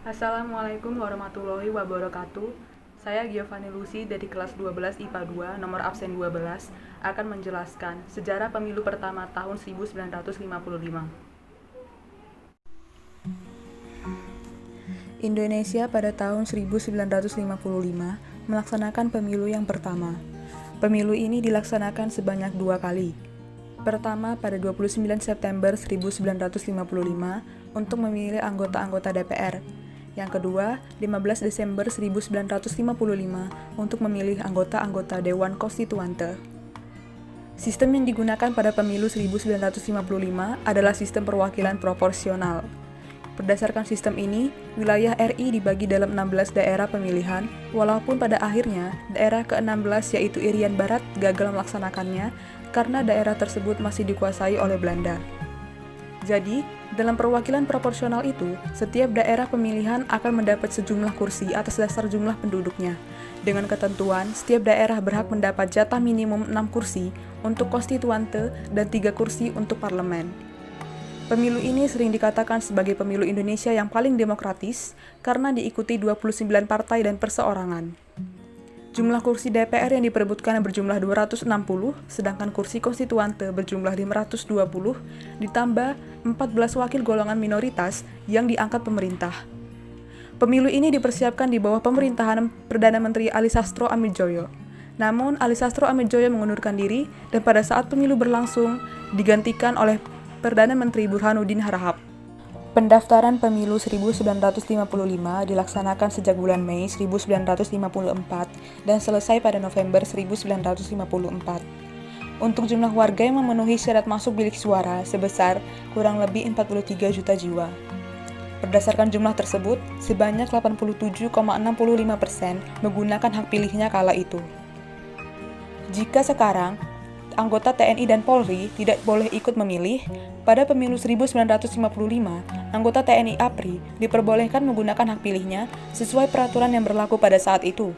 Assalamualaikum warahmatullahi wabarakatuh. Saya Giovanni Lucy dari kelas 12 IPA 2, nomor absen 12, akan menjelaskan sejarah pemilu pertama tahun 1955. Indonesia pada tahun 1955 melaksanakan pemilu yang pertama. Pemilu ini dilaksanakan sebanyak 2 kali. Pertama pada 29 September 1955 untuk memilih anggota-anggota DPR. Yang kedua, 15 Desember 1955 untuk memilih anggota-anggota Dewan Konstituante. Sistem yang digunakan pada pemilu 1955 adalah sistem perwakilan proporsional. Berdasarkan sistem ini, wilayah RI dibagi dalam 16 daerah pemilihan, walaupun pada akhirnya daerah ke-16 yaitu Irian Barat gagal melaksanakannya karena daerah tersebut masih dikuasai oleh Belanda. Jadi, dalam perwakilan proporsional itu, setiap daerah pemilihan akan mendapat sejumlah kursi atas dasar jumlah penduduknya. Dengan ketentuan, setiap daerah berhak mendapat jatah minimum 6 kursi untuk konstituante dan 3 kursi untuk parlemen. Pemilu ini sering dikatakan sebagai pemilu Indonesia yang paling demokratis karena diikuti 29 partai dan perseorangan. Jumlah kursi DPR yang diperebutkan berjumlah 260, sedangkan kursi konstituante berjumlah 520, ditambah 14 wakil golongan minoritas yang diangkat pemerintah. Pemilu ini dipersiapkan di bawah pemerintahan Perdana Menteri Ali Sastro Amidjojo. Namun, Ali Sastro Amidjojo mengundurkan diri dan pada saat pemilu berlangsung, digantikan oleh Perdana Menteri Burhanuddin Harahap. Pendaftaran pemilu 1955 dilaksanakan sejak bulan Mei 1954 dan selesai pada November 1954. Untuk jumlah warga yang memenuhi syarat masuk bilik suara sebesar kurang lebih 43 juta jiwa. Berdasarkan jumlah tersebut, sebanyak 87,65% menggunakan hak pilihnya kala itu. Jika sekarang, anggota TNI dan Polri tidak boleh ikut memilih, pada pemilu 1955, anggota TNI APRI diperbolehkan menggunakan hak pilihnya sesuai peraturan yang berlaku pada saat itu.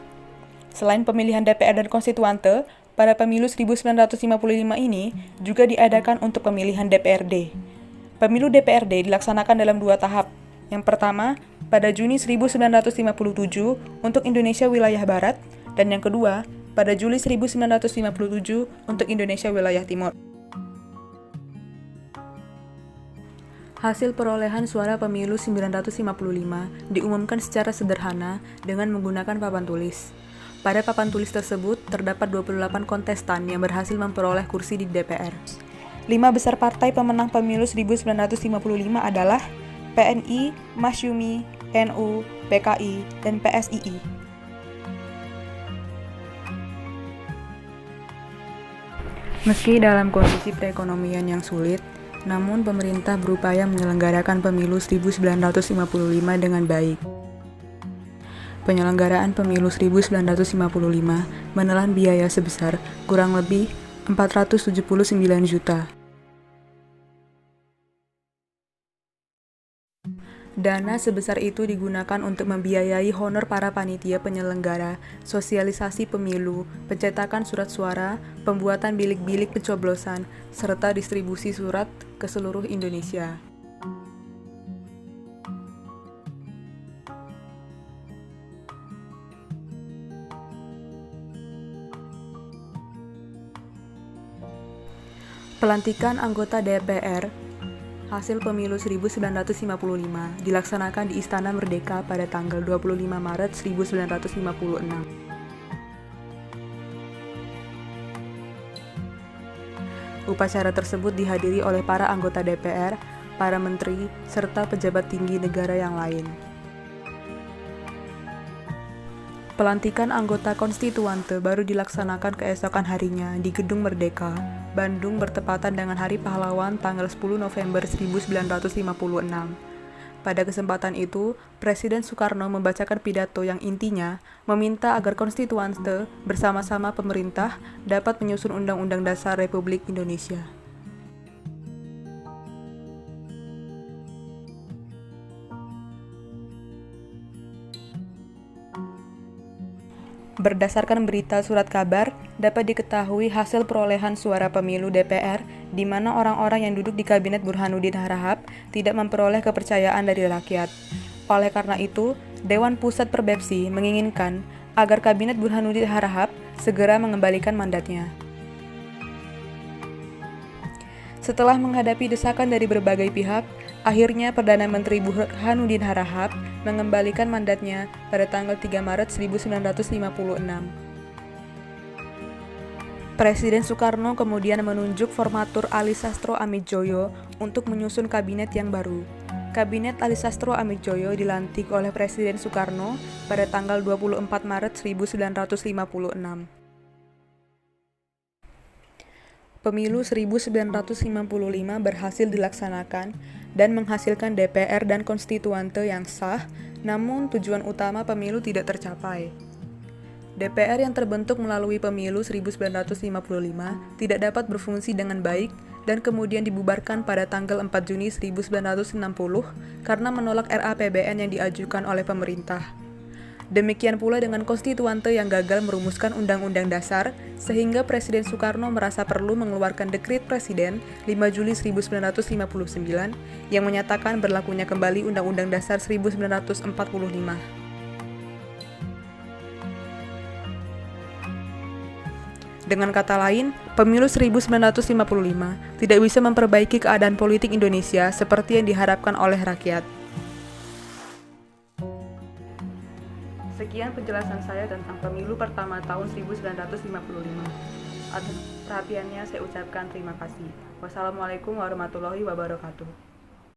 Selain pemilihan DPR dan konstituante, pada pemilu 1955 ini juga diadakan untuk pemilihan DPRD. Pemilu DPRD dilaksanakan dalam 2 tahap. Yang pertama, pada Juni 1957 untuk Indonesia wilayah Barat, dan yang kedua, pada Juli 1957 untuk Indonesia wilayah Timur. Hasil perolehan suara pemilu 1955 diumumkan secara sederhana dengan menggunakan papan tulis. Pada papan tulis tersebut terdapat 28 kontestan yang berhasil memperoleh kursi di DPR. 5 besar partai pemenang pemilu 1955 adalah PNI, Masyumi, NU, PKI, dan PSII. Meski dalam kondisi perekonomian yang sulit, namun pemerintah berupaya menyelenggarakan pemilu 1955 dengan baik. Penyelenggaraan pemilu 1955 menelan biaya sebesar kurang lebih 479 juta. Dana sebesar itu digunakan untuk membiayai honor para panitia penyelenggara, sosialisasi pemilu, pencetakan surat suara, pembuatan bilik-bilik pencoblosan, serta distribusi surat ke seluruh Indonesia. Pelantikan anggota DPR hasil pemilu 1955 dilaksanakan di Istana Merdeka pada tanggal 25 Maret 1956. Upacara tersebut dihadiri oleh para anggota DPR, para menteri, serta pejabat tinggi negara yang lain. Pelantikan anggota konstituante baru dilaksanakan keesokan harinya di Gedung Merdeka, Bandung bertepatan dengan Hari Pahlawan tanggal 10 November 1956. Pada kesempatan itu, Presiden Soekarno membacakan pidato yang intinya meminta agar konstituante bersama-sama pemerintah dapat menyusun Undang-Undang Dasar Republik Indonesia. Berdasarkan berita surat kabar, dapat diketahui hasil perolehan suara pemilu DPR, di mana orang-orang yang duduk di kabinet Burhanuddin Harahap tidak memperoleh kepercayaan dari rakyat. Oleh karena itu, Dewan Pusat Perbepsi menginginkan agar Kabinet Burhanuddin Harahap segera mengembalikan mandatnya. Setelah menghadapi desakan dari berbagai pihak, akhirnya Perdana Menteri Burhanuddin Harahap mengembalikan mandatnya pada tanggal 3 Maret 1956. Presiden Soekarno kemudian menunjuk Formatur Alisastro Amidjojo untuk menyusun kabinet yang baru. Kabinet Alisastro Amidjojo dilantik oleh Presiden Soekarno pada tanggal 24 Maret 1956. Pemilu 1955 berhasil dilaksanakan dan menghasilkan DPR dan konstituante yang sah, namun tujuan utama pemilu tidak tercapai. DPR yang terbentuk melalui pemilu 1955 tidak dapat berfungsi dengan baik dan kemudian dibubarkan pada tanggal 4 Juni 1960 karena menolak RAPBN yang diajukan oleh pemerintah. Demikian pula dengan konstituante yang gagal merumuskan Undang-Undang Dasar, sehingga Presiden Soekarno merasa perlu mengeluarkan Dekret Presiden 5 Juli 1959 yang menyatakan berlakunya kembali Undang-Undang Dasar 1945. Dengan kata lain, pemilu 1955 tidak bisa memperbaiki keadaan politik Indonesia seperti yang diharapkan oleh rakyat. Sekian penjelasan saya tentang pemilu pertama tahun 1955. Atas perhatiannya saya ucapkan terima kasih. Wassalamualaikum warahmatullahi wabarakatuh.